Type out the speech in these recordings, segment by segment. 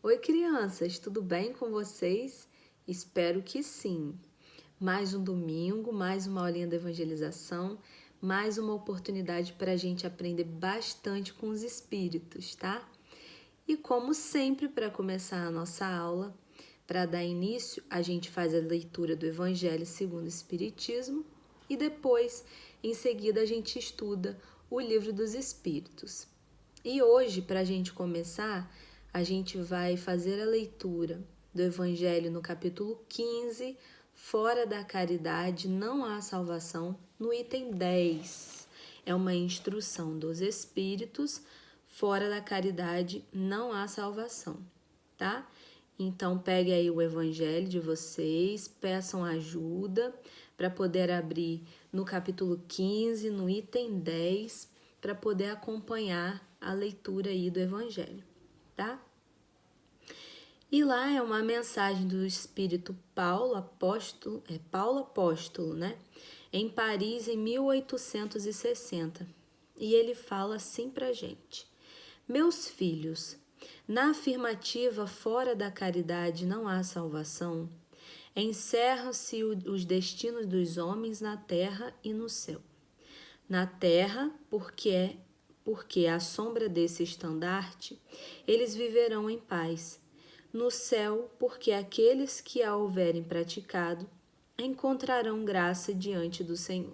Oi, crianças, tudo bem com vocês? Espero que sim. Mais um domingo, mais uma aulinha de evangelização, mais uma oportunidade para a gente aprender bastante com os espíritos, tá? E como sempre, para começar a nossa aula, para dar início, a gente faz a leitura do Evangelho segundo o Espiritismo e depois, em seguida, a gente estuda o Livro dos Espíritos. E hoje, para a gente começar, a gente vai fazer a leitura do Evangelho no capítulo 15, Fora da caridade não há salvação, no item 10. É uma instrução dos Espíritos, fora da caridade não há salvação, tá? Então, pegue aí o Evangelho de vocês, peçam ajuda para poder abrir no capítulo 15, no item 10, para poder acompanhar a leitura aí do Evangelho, tá? E lá é uma mensagem do Espírito Paulo Apóstolo, né? Em Paris, em 1860. E ele fala assim pra gente: Meus filhos, na afirmativa fora da caridade não há salvação, encerram-se os destinos dos homens na terra e no céu. Na terra, porque à sombra desse estandarte, eles viverão em paz. No céu, porque aqueles que a houverem praticado encontrarão graça diante do Senhor.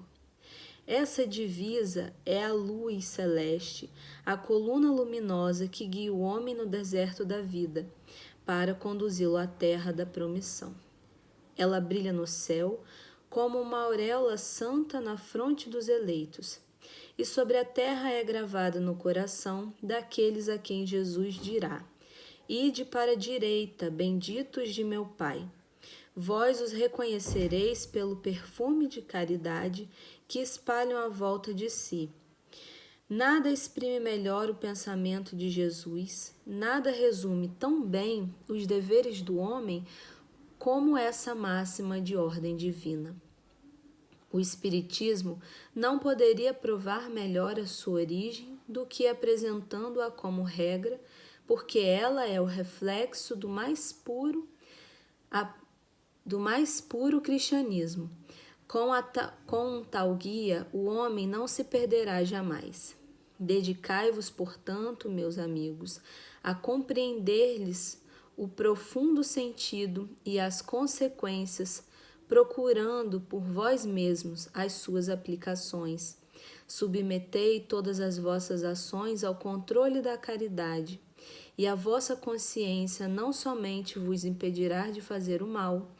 Essa divisa é a luz celeste, a coluna luminosa que guia o homem no deserto da vida, para conduzi-lo à terra da promissão. Ela brilha no céu como uma auréola santa na fronte dos eleitos, e sobre a terra é gravada no coração daqueles a quem Jesus dirá: Ide para a direita, benditos de meu Pai. Vós os reconhecereis pelo perfume de caridade que espalham à volta de si. Nada exprime melhor o pensamento de Jesus, nada resume tão bem os deveres do homem como essa máxima de ordem divina. O Espiritismo não poderia provar melhor a sua origem do que apresentando-a como regra, porque ela é o reflexo do mais puro cristianismo. Com tal guia, o homem não se perderá jamais. Dedicai-vos, portanto, meus amigos, a compreender-lhes o profundo sentido e as consequências, procurando por vós mesmos as suas aplicações. Submetei todas as vossas ações ao controle da caridade, e a vossa consciência não somente vos impedirá de fazer o mal,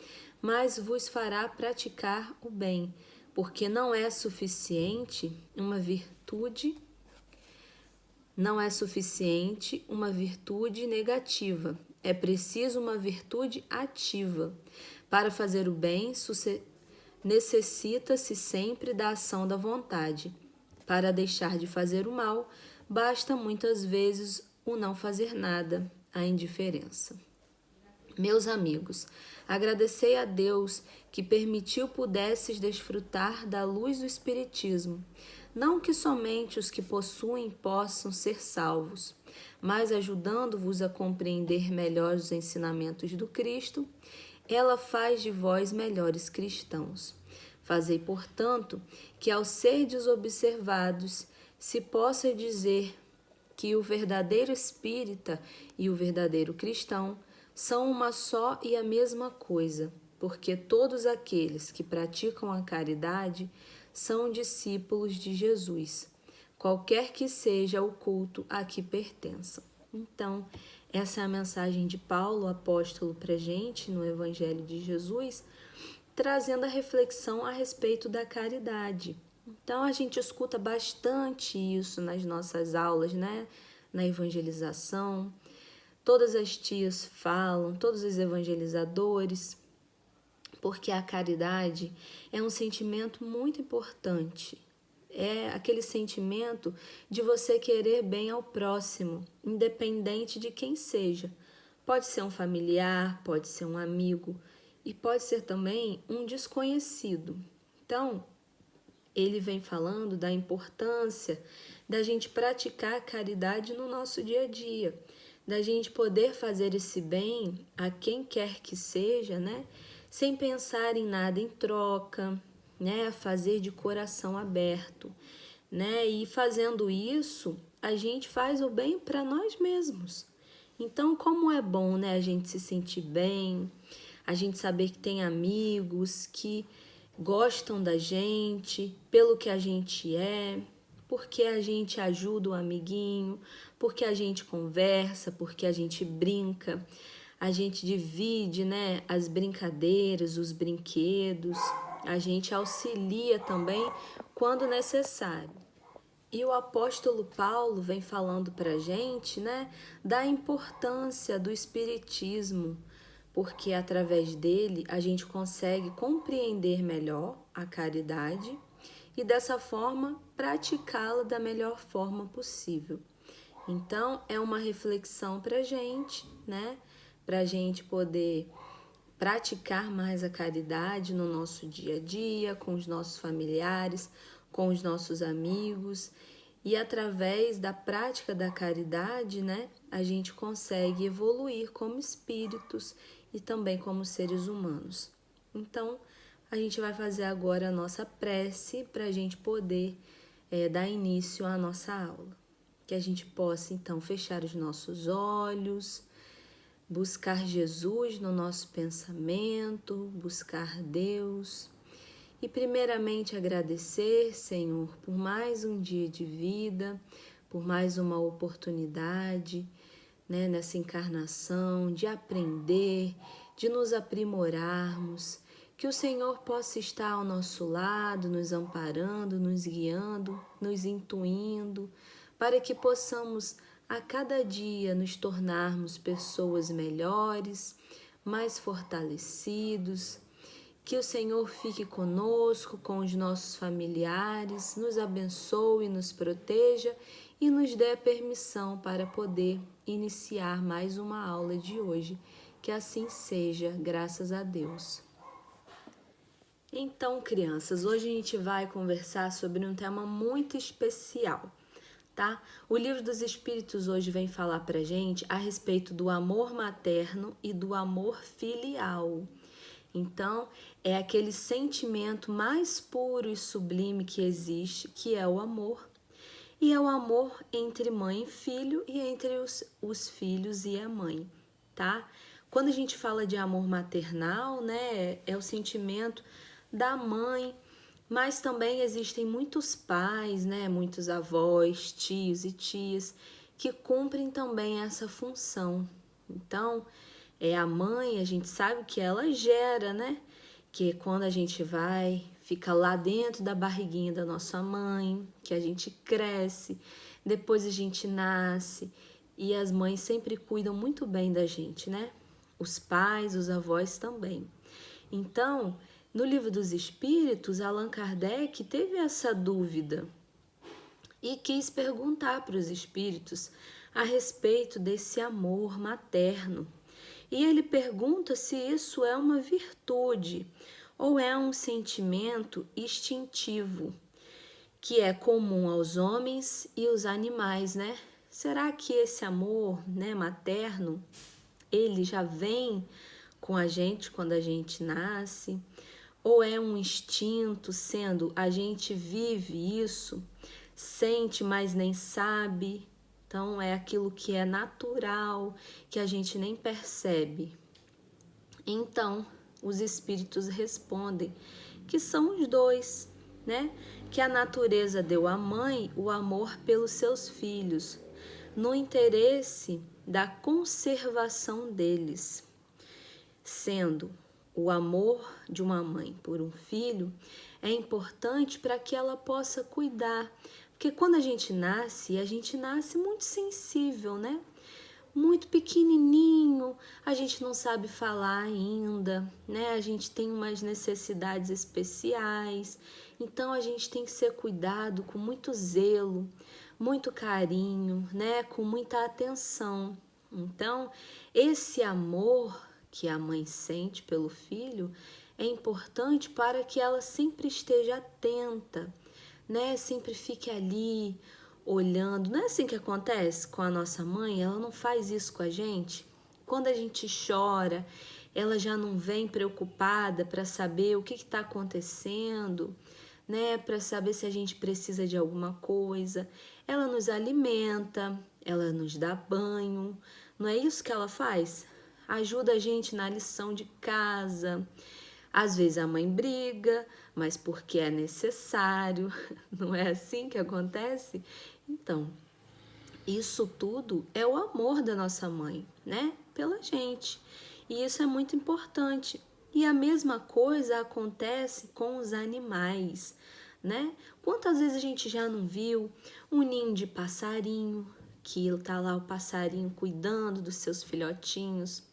mas vos fará praticar o bem, porque não é suficiente uma virtude negativa, é preciso uma virtude ativa. Para fazer o bem, necessita-se sempre da ação da vontade. Para deixar de fazer o mal, basta muitas vezes o não fazer nada, a indiferença. Meus amigos, agradecei a Deus que permitiu pudesses desfrutar da luz do Espiritismo. Não que somente os que possuem possam ser salvos, mas ajudando-vos a compreender melhor os ensinamentos do Cristo, ela faz de vós melhores cristãos. Fazei, portanto, que ao serdes observados, se possa dizer que o verdadeiro espírita e o verdadeiro cristão são uma só e a mesma coisa, porque todos aqueles que praticam a caridade são discípulos de Jesus, qualquer que seja o culto a que pertençam. Então, essa é a mensagem de Paulo, apóstolo, para a gente no Evangelho de Jesus, trazendo a reflexão a respeito da caridade. Então, a gente escuta bastante isso nas nossas aulas, né? Na evangelização. Todas as tias falam, todos os evangelizadores, porque a caridade é um sentimento muito importante. É aquele sentimento de você querer bem ao próximo, independente de quem seja. Pode ser um familiar, pode ser um amigo e pode ser também um desconhecido. Então, ele vem falando da importância da gente praticar a caridade no nosso dia a dia, da gente poder fazer esse bem a quem quer que seja, né? Sem pensar em nada em troca, né? Fazer de coração aberto, né? E fazendo isso, a gente faz o bem para nós mesmos. Então, como é bom, né, a gente se sentir bem, a gente saber que tem amigos que gostam da gente pelo que a gente é, porque a gente ajuda o amiguinho, porque a gente conversa, porque a gente brinca, a gente divide, né, as brincadeiras, os brinquedos, a gente auxilia também quando necessário. E o apóstolo Paulo vem falando para a gente, né, da importância do espiritismo, porque através dele a gente consegue compreender melhor a caridade e dessa forma praticá-la da melhor forma possível. Então é uma reflexão para a gente, né, para a gente poder praticar mais a caridade no nosso dia a dia, com os nossos familiares, com os nossos amigos. E através da prática da caridade, né, a gente consegue evoluir como espíritos e também como seres humanos. Então, a gente vai fazer agora a nossa prece para a gente poder dar início à nossa aula. Que a gente possa, então, fechar os nossos olhos, buscar Jesus no nosso pensamento, buscar Deus e primeiramente agradecer, Senhor, por mais um dia de vida, por mais uma oportunidade, né, nessa encarnação, de aprender, de nos aprimorarmos, que o Senhor possa estar ao nosso lado, nos amparando, nos guiando, nos intuindo, para que possamos a cada dia nos tornarmos pessoas melhores, mais fortalecidos. Que o Senhor fique conosco, com os nossos familiares, nos abençoe, nos proteja e nos dê a permissão para poder iniciar mais uma aula de hoje. Que assim seja, graças a Deus. Então, crianças, hoje a gente vai conversar sobre um tema muito especial. Tá? O Livro dos Espíritos hoje vem falar pra gente a respeito do amor materno e do amor filial. Então, é aquele sentimento mais puro e sublime que existe, que é o amor. E é o amor entre mãe e filho e entre os filhos e a mãe, tá? Quando a gente fala de amor maternal, né, é o sentimento da mãe, mas também existem muitos pais, né, muitos avós, tios e tias que cumprem também essa função. Então, a mãe, a gente sabe que ela gera, né? Que quando a gente fica lá dentro da barriguinha da nossa mãe, que a gente cresce, depois a gente nasce e as mães sempre cuidam muito bem da gente, né? Os pais, os avós também. Então, no Livro dos Espíritos, Allan Kardec teve essa dúvida e quis perguntar para os espíritos a respeito desse amor materno. E ele pergunta se isso é uma virtude ou é um sentimento instintivo, que é comum aos homens e aos animais, né? Será que esse amor, né, materno, ele já vem com a gente quando a gente nasce? Ou é um instinto, sendo a gente vive isso, sente, mas nem sabe? Então, é aquilo que é natural, que a gente nem percebe. Então, os espíritos respondem que são os dois, né? Que a natureza deu à mãe o amor pelos seus filhos, no interesse da conservação deles, sendo o amor de uma mãe por um filho é importante para que ela possa cuidar. Porque quando a gente nasce muito sensível, né? Muito pequenininho, a gente não sabe falar ainda, né? A gente tem umas necessidades especiais. Então a gente tem que ser cuidado com muito zelo, muito carinho, né? Com muita atenção. Então, esse amor que a mãe sente pelo filho é importante para que ela sempre esteja atenta, né? Sempre fique ali olhando. Não é assim que acontece com a nossa mãe? Ela não faz isso com a gente? Quando a gente chora, ela já não vem preocupada para saber o que está acontecendo, né? Para saber se a gente precisa de alguma coisa. Ela nos alimenta, ela nos dá banho. Não é isso que ela faz? Ajuda a gente na lição de casa. Às vezes a mãe briga, mas porque é necessário. Não é assim que acontece? Então, isso tudo é o amor da nossa mãe, né? Pela gente. E isso é muito importante. E a mesma coisa acontece com os animais, né? Quantas vezes a gente já não viu um ninho de passarinho, que tá lá o passarinho cuidando dos seus filhotinhos,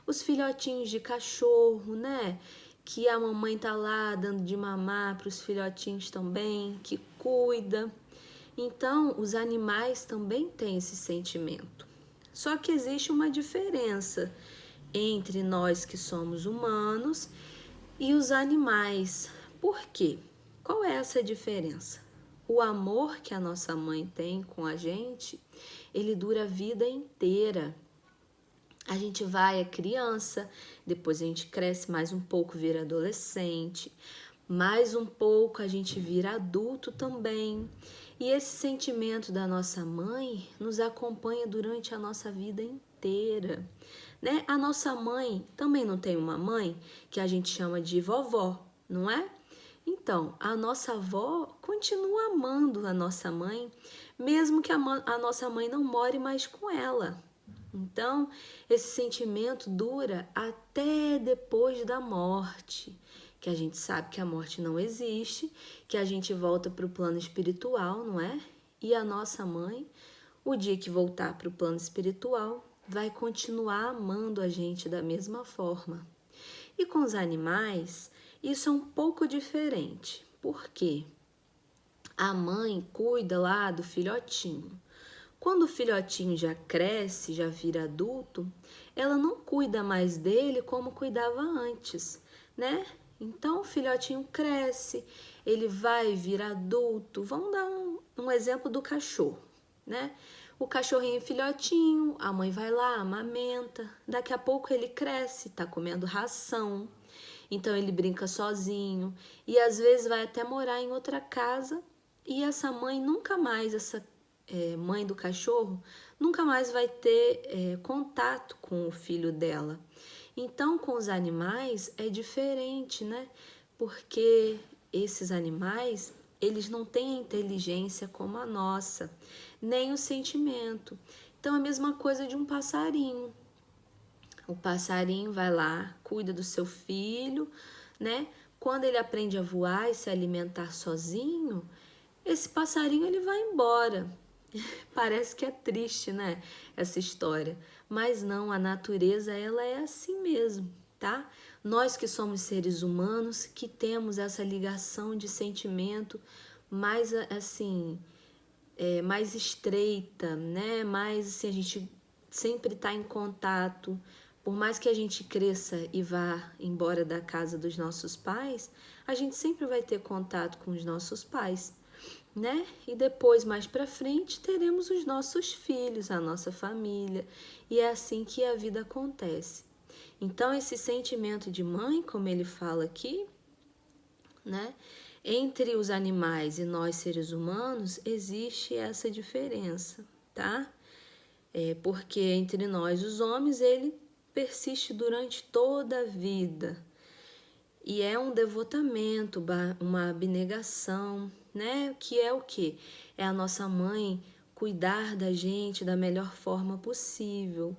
os filhotinhos de cachorro, né? Que a mamãe tá lá dando de mamar para os filhotinhos também, que cuida. Então, os animais também têm esse sentimento. Só que existe uma diferença entre nós que somos humanos e os animais. Por quê? Qual é essa diferença? O amor que a nossa mãe tem com a gente, ele dura a vida inteira. A gente vai, é criança, depois a gente cresce mais um pouco, vira adolescente, mais um pouco a gente vira adulto também. E esse sentimento da nossa mãe nos acompanha durante a nossa vida inteira, né? A nossa mãe também não tem uma mãe que a gente chama de vovó, não é? Então, a nossa avó continua amando a nossa mãe, mesmo que a nossa mãe não more mais com ela. Então, esse sentimento dura até depois da morte, que a gente sabe que a morte não existe, que a gente volta para o plano espiritual, não é? E a nossa mãe, o dia que voltar para o plano espiritual, vai continuar amando a gente da mesma forma. E com os animais, isso é um pouco diferente. Por quê? A mãe cuida lá do filhotinho. Quando o filhotinho já cresce, já vira adulto, ela não cuida mais dele como cuidava antes, né? Então o filhotinho cresce, ele vai virar adulto. Vamos dar um exemplo do cachorro, né? O cachorrinho filhotinho, a mãe vai lá, amamenta. Daqui a pouco ele cresce, tá comendo ração. Então ele brinca sozinho e às vezes vai até morar em outra casa e essa mãe nunca mais, mãe do cachorro, nunca mais vai ter contato com o filho dela. Então, com os animais é diferente, né? Porque esses animais, eles não têm a inteligência como a nossa, nem o sentimento. Então, a mesma coisa de um passarinho. O passarinho vai lá, cuida do seu filho, né? Quando ele aprende a voar e se alimentar sozinho, esse passarinho ele vai embora. Parece que é triste, né, essa história, mas não, a natureza ela é assim mesmo, tá? Nós que somos seres humanos, que temos essa ligação de sentimento mais assim, mais estreita, né? Mais assim, a gente sempre está em contato. Por mais que a gente cresça e vá embora da casa dos nossos pais, a gente sempre vai ter contato com os nossos pais, né? E depois, mais para frente, teremos os nossos filhos, a nossa família, e é assim que a vida acontece. Então, esse sentimento de mãe, como ele fala aqui, né? Entre os animais e nós seres humanos, existe essa diferença, tá? Porque entre nós, os homens, ele persiste durante toda a vida. E é um devotamento, uma abnegação, né? Que é o quê? É a nossa mãe cuidar da gente da melhor forma possível,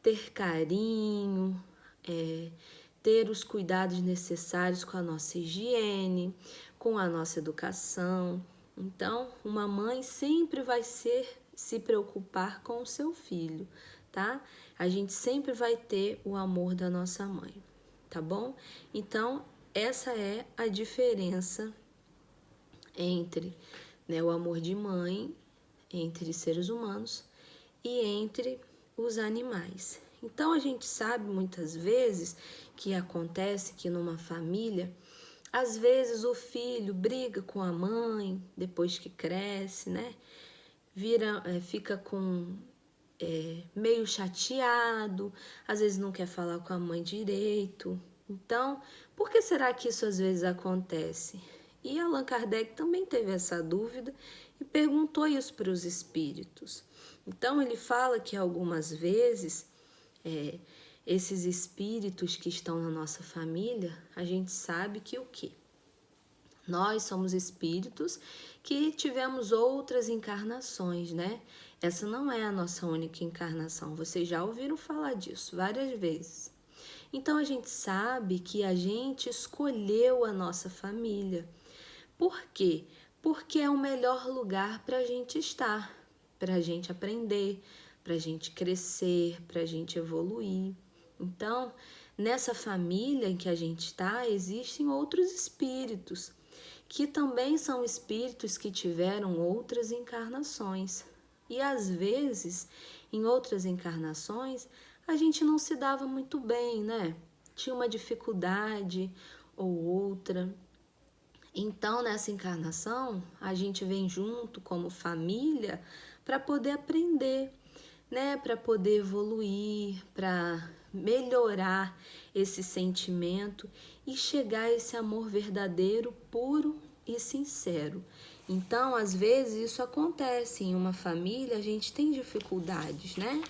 ter carinho, ter os cuidados necessários com a nossa higiene, com a nossa educação. Então, uma mãe sempre vai se preocupar com o seu filho, tá? A gente sempre vai ter o amor da nossa mãe, tá bom? Então, essa é a diferença entre, né, o amor de mãe entre seres humanos e entre os animais. Então, a gente sabe muitas vezes que acontece que numa família, às vezes o filho briga com a mãe depois que cresce, né? fica meio chateado, às vezes não quer falar com a mãe direito. Então, por que será que isso às vezes acontece? E Allan Kardec também teve essa dúvida e perguntou isso para os espíritos. Então, ele fala que algumas vezes esses espíritos que estão na nossa família, a gente sabe que o quê? Nós somos espíritos que tivemos outras encarnações, né? Essa não é a nossa única encarnação. Vocês já ouviram falar disso várias vezes. Então a gente sabe que a gente escolheu a nossa família. Por quê? Porque é o melhor lugar para a gente estar, para a gente aprender, para a gente crescer, para a gente evoluir. Então, nessa família em que a gente está, existem outros espíritos, que também são espíritos que tiveram outras encarnações. E às vezes, em outras encarnações, a gente não se dava muito bem, né? Tinha uma dificuldade ou outra. Então, nessa encarnação, a gente vem junto como família para poder aprender, né? Para poder evoluir, para melhorar esse sentimento e chegar a esse amor verdadeiro, puro e sincero. Então, às vezes isso acontece em uma família, a gente tem dificuldades, né?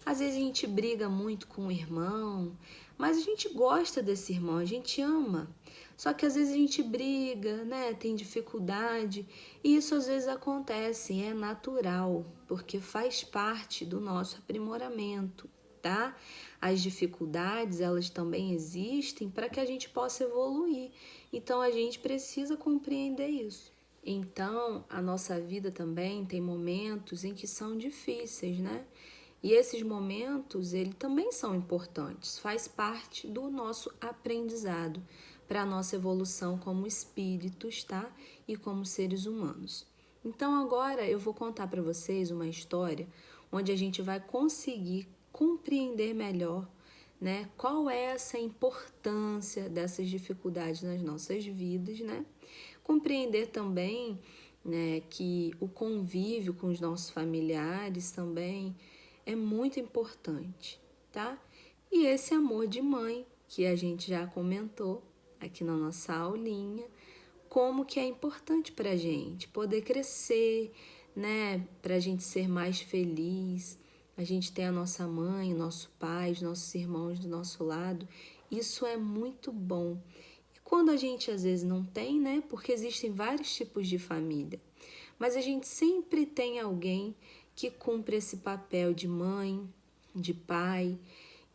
Às vezes a gente briga muito com o irmão, mas a gente gosta desse irmão, a gente ama. Só que às vezes a gente briga, né? Tem dificuldade. E isso às vezes acontece, é natural, porque faz parte do nosso aprimoramento, tá? As dificuldades, elas também existem para que a gente possa evoluir. Então a gente precisa compreender isso. Então, a nossa vida também tem momentos em que são difíceis, né? E esses momentos, eles também são importantes, faz parte do nosso aprendizado para a nossa evolução como espíritos, tá? E como seres humanos. Então agora eu vou contar para vocês uma história onde a gente vai conseguir compreender melhor, né? Qual é essa importância dessas dificuldades nas nossas vidas, né? Compreender também, né, que o convívio com os nossos familiares também é muito importante, tá? E esse amor de mãe, que a gente já comentou aqui na nossa aulinha, como que é importante pra gente poder crescer, né? Pra gente ser mais feliz, a gente ter a nossa mãe, o nosso pai, os nossos irmãos do nosso lado, isso é muito bom. E quando a gente às vezes não tem, né? Porque existem vários tipos de família, mas a gente sempre tem alguém que cumpre esse papel de mãe, de pai,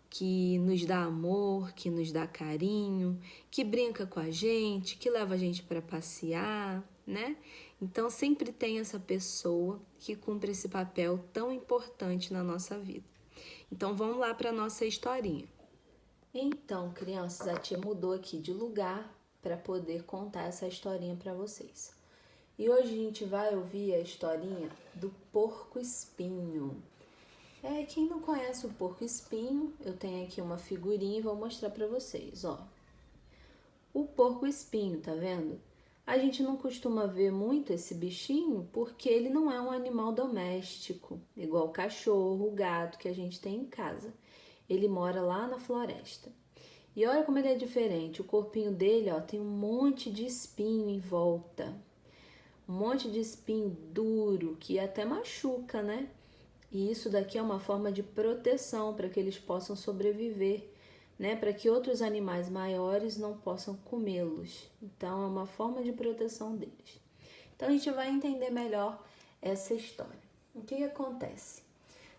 que nos dá amor, que nos dá carinho, que brinca com a gente, que leva a gente para passear, né? Então sempre tem essa pessoa que cumpre esse papel tão importante na nossa vida. Então vamos lá para a nossa historinha. Então, crianças, a tia mudou aqui de lugar para poder contar essa historinha para vocês. E hoje a gente vai ouvir a historinha do porco-espinho. Quem não conhece o porco-espinho, eu tenho aqui uma figurinha e vou mostrar para vocês, ó. O porco-espinho, tá vendo? A gente não costuma ver muito esse bichinho porque ele não é um animal doméstico, igual o cachorro, o gato que a gente tem em casa. Ele mora lá na floresta. E olha como ele é diferente, o corpinho dele, ó, tem um monte de espinho em volta. Um monte de espinho duro que até machuca, né? E isso daqui é uma forma de proteção para que eles possam sobreviver, né? Para que outros animais maiores não possam comê-los. Então é uma forma de proteção deles. Então a gente vai entender melhor essa história. O que acontece?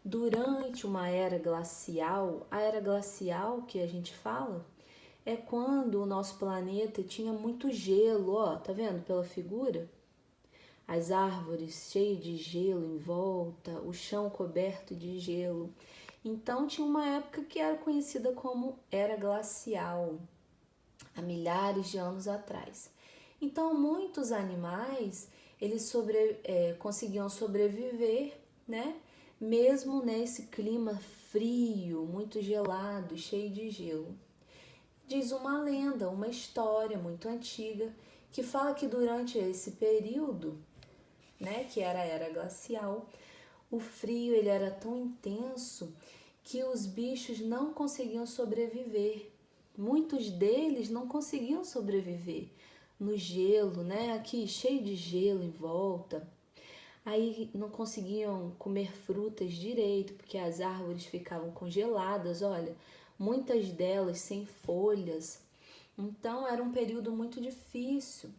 Durante uma era glacial, a era glacial que a gente fala é quando o nosso planeta tinha muito gelo, ó, tá vendo pela figura? As árvores cheias de gelo em volta, o chão coberto de gelo. Então tinha uma época que era conhecida como Era Glacial, há milhares de anos atrás. Então muitos animais eles conseguiam sobreviver, né? Mesmo nesse clima frio, muito gelado, cheio de gelo. Diz uma lenda, uma história muito antiga, que fala que durante esse período né, que era a era glacial, o frio ele era tão intenso que os bichos não conseguiam sobreviver. Muitos deles não conseguiam sobreviver no gelo, né, aqui cheio de gelo em volta. Aí não conseguiam comer frutas direito, porque as árvores ficavam congeladas, olha, muitas delas sem folhas. Então era um período muito difícil.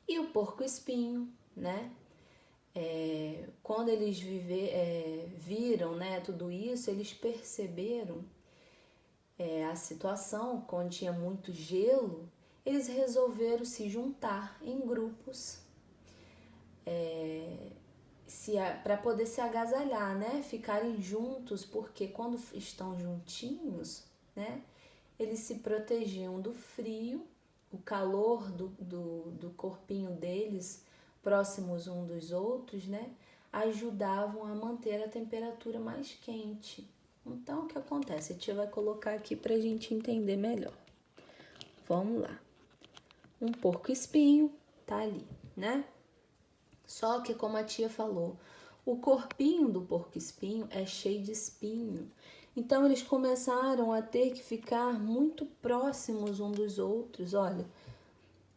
E o porco-espinho, né? Quando eles viram, né, tudo isso, eles perceberam a situação, quando tinha muito gelo, eles resolveram se juntar em grupos para poder se agasalhar, né? Ficarem juntos, porque quando estão juntinhos, né? Eles se protegiam do frio, o calor do corpinho deles, próximos um dos outros, né? Ajudavam a manter a temperatura mais quente. Então, o que acontece? A tia vai colocar aqui para a gente entender melhor. Vamos lá. Um porco-espinho tá ali, né? Só que, como a tia falou, o corpinho do porco-espinho é cheio de espinho. Então, eles começaram a ter que ficar muito próximos um dos outros, olha,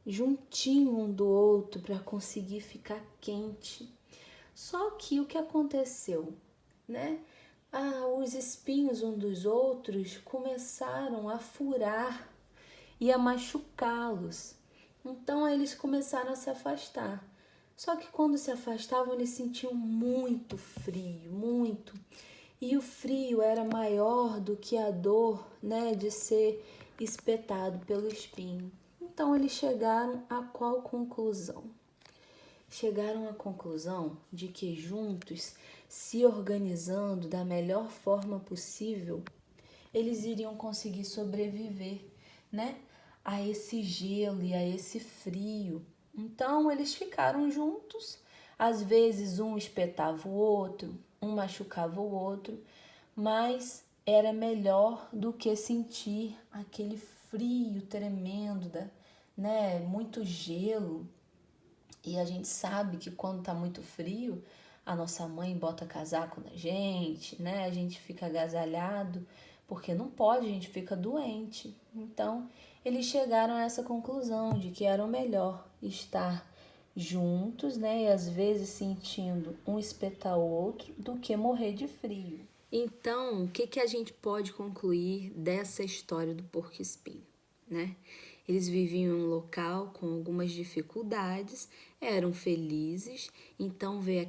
juntinho um do outro para conseguir ficar quente. Só que o que aconteceu, né? Os espinhos um dos outros começaram a furar e a machucá-los. Então, eles começaram a se afastar. Só que quando se afastavam, eles sentiam muito frio, muito. E o frio era maior do que a dor, né, de ser espetado pelo espinho. Então eles chegaram a qual conclusão? Chegaram à conclusão de que juntos, se organizando da melhor forma possível, eles iriam conseguir sobreviver, né, a esse gelo e a esse frio. Então eles ficaram juntos, às vezes um espetava o outro, um machucava o outro, mas era melhor do que sentir aquele frio tremendo, né? Muito gelo. E a gente sabe que quando tá muito frio, a nossa mãe bota casaco na gente, né? A gente fica agasalhado, porque não pode, a gente fica doente. Então, eles chegaram a essa conclusão de que era o melhor estar juntos, né? E às vezes sentindo um espetar o outro do que morrer de frio. Então, o que a gente pode concluir dessa história do porco-espinho, né? Eles viviam em um local com algumas dificuldades, eram felizes, então veio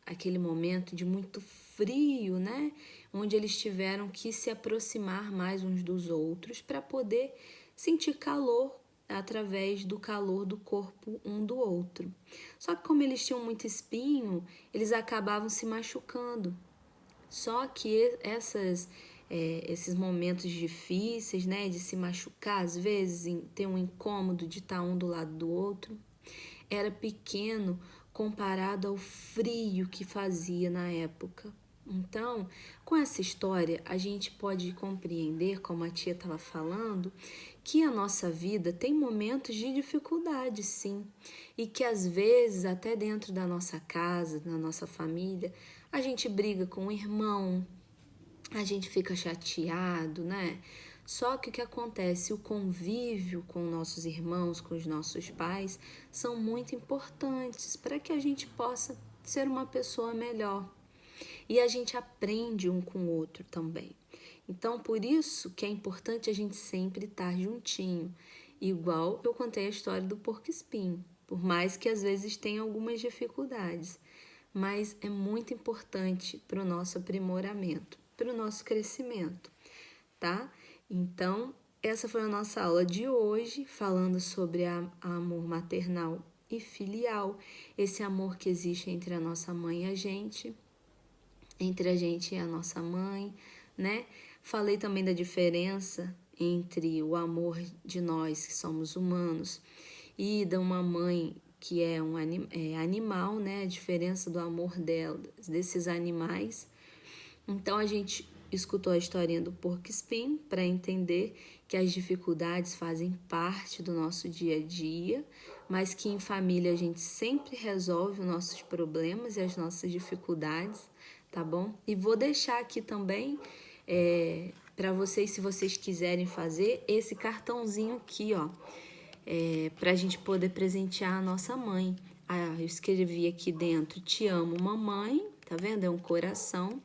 aquele momento de muito frio, né? Onde eles tiveram que se aproximar mais uns dos outros para poder sentir calor através do calor do corpo um do outro. Só que como eles tinham muito espinho, eles acabavam se machucando. Só que esses momentos difíceis, né, de se machucar, às vezes, ter um incômodo de estar um do lado do outro, era pequeno comparado ao frio que fazia na época. Então, com essa história, a gente pode compreender, como a tia estava falando, que a nossa vida tem momentos de dificuldade, sim, e que às vezes, até dentro da nossa casa, da nossa família, a gente briga com o irmão, a gente fica chateado, né? Só que o que acontece? O convívio com nossos irmãos, com os nossos pais, são muito importantes para que a gente possa ser uma pessoa melhor. E a gente aprende um com o outro também. Então, por isso que é importante a gente sempre estar juntinho. Igual eu contei a história do porco-espinho, por mais que às vezes tenha algumas dificuldades. Mas é muito importante para o nosso aprimoramento, para o nosso crescimento, tá? Então, essa foi a nossa aula de hoje, falando sobre amor maternal e filial, esse amor que existe entre a nossa mãe e a gente, entre a gente e a nossa mãe, né? Falei também da diferença entre o amor de nós, que somos humanos, e de uma mãe que é um animal, né? A diferença do amor dela, desses animais. Então, a gente escutou a historinha do porco-espinho para entender que as dificuldades fazem parte do nosso dia a dia, mas que em família a gente sempre resolve os nossos problemas e as nossas dificuldades, tá bom? E vou deixar aqui também para vocês, se vocês quiserem fazer, esse cartãozinho aqui, ó, para a gente poder presentear a nossa mãe. Eu escrevi aqui dentro, te amo, mamãe, tá vendo? É um coração.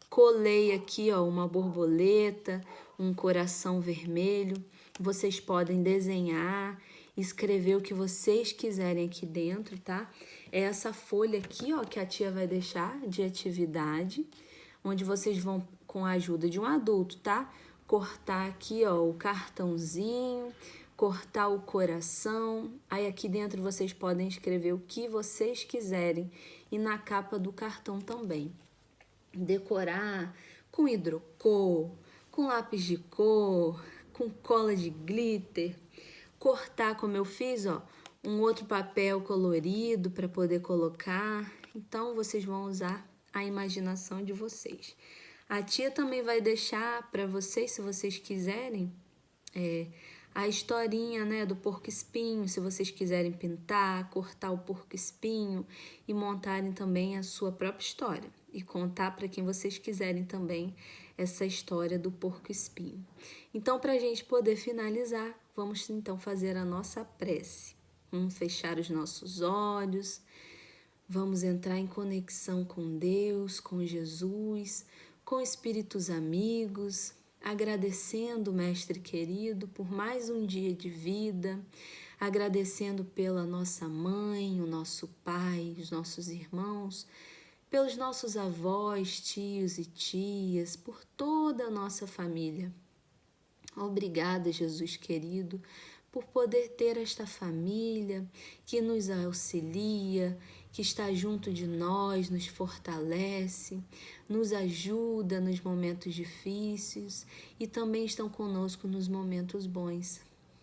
Colei aqui, ó, uma borboleta, um coração vermelho. Vocês podem desenhar, escrever o que vocês quiserem aqui dentro, tá? É essa folha aqui, ó, que a tia vai deixar de atividade, onde vocês vão, com a ajuda de um adulto, tá? Cortar aqui, ó, o cartãozinho, cortar o coração. Aí aqui dentro vocês podem escrever o que vocês quiserem e na capa do cartão também. Decorar com hidrocor, com lápis de cor, com cola de glitter, cortar como eu fiz, ó, um outro papel colorido para poder colocar. Então vocês vão usar a imaginação de vocês. A tia também vai deixar para vocês, se vocês quiserem, a historinha, né, do porco-espinho, se vocês quiserem pintar, cortar o porco-espinho e montarem também a sua própria história e contar para quem vocês quiserem também essa história do porco-espinho. Então, para a gente poder finalizar, vamos então fazer a nossa prece. Vamos fechar os nossos olhos, vamos entrar em conexão com Deus, com Jesus, com espíritos amigos, agradecendo, Mestre querido, por mais um dia de vida, agradecendo pela nossa mãe, o nosso pai, os nossos irmãos, pelos nossos avós, tios e tias, por toda a nossa família. Obrigada, Jesus querido, por poder ter esta família que nos auxilia, que está junto de nós, nos fortalece, nos ajuda nos momentos difíceis e também estão conosco nos momentos bons.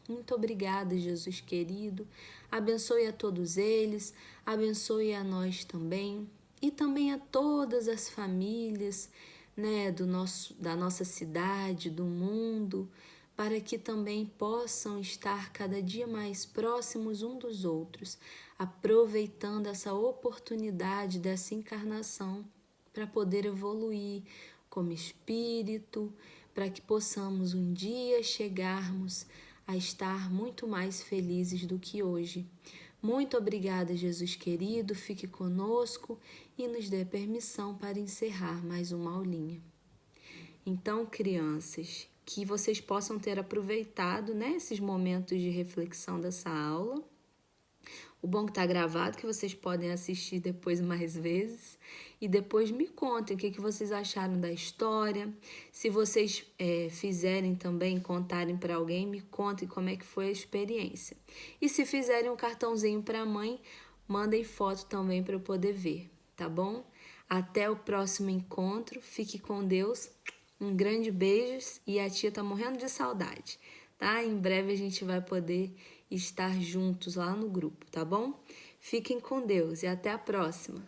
Muito obrigada, Jesus querido. Abençoe a todos eles, abençoe a nós também e também a todas as famílias, né, da nossa cidade, do mundo, para que também possam estar cada dia mais próximos um dos outros, aproveitando essa oportunidade dessa encarnação para poder evoluir como espírito, para que possamos um dia chegarmos a estar muito mais felizes do que hoje. Muito obrigada, Jesus querido, fique conosco e nos dê permissão para encerrar mais uma aulinha. Então, crianças, que vocês possam ter aproveitado, né, esses momentos de reflexão dessa aula. O bom que está gravado, que vocês podem assistir depois mais vezes. E depois me contem o que vocês acharam da história. Se vocês fizerem também, contarem para alguém, me contem como é que foi a experiência. E se fizerem um cartãozinho para a mãe, mandem foto também para eu poder ver, tá bom? Até o próximo encontro. Fique com Deus. Um grande beijo e a tia tá morrendo de saudade, tá? Em breve a gente vai poder estar juntos lá no grupo, tá bom? Fiquem com Deus e até a próxima!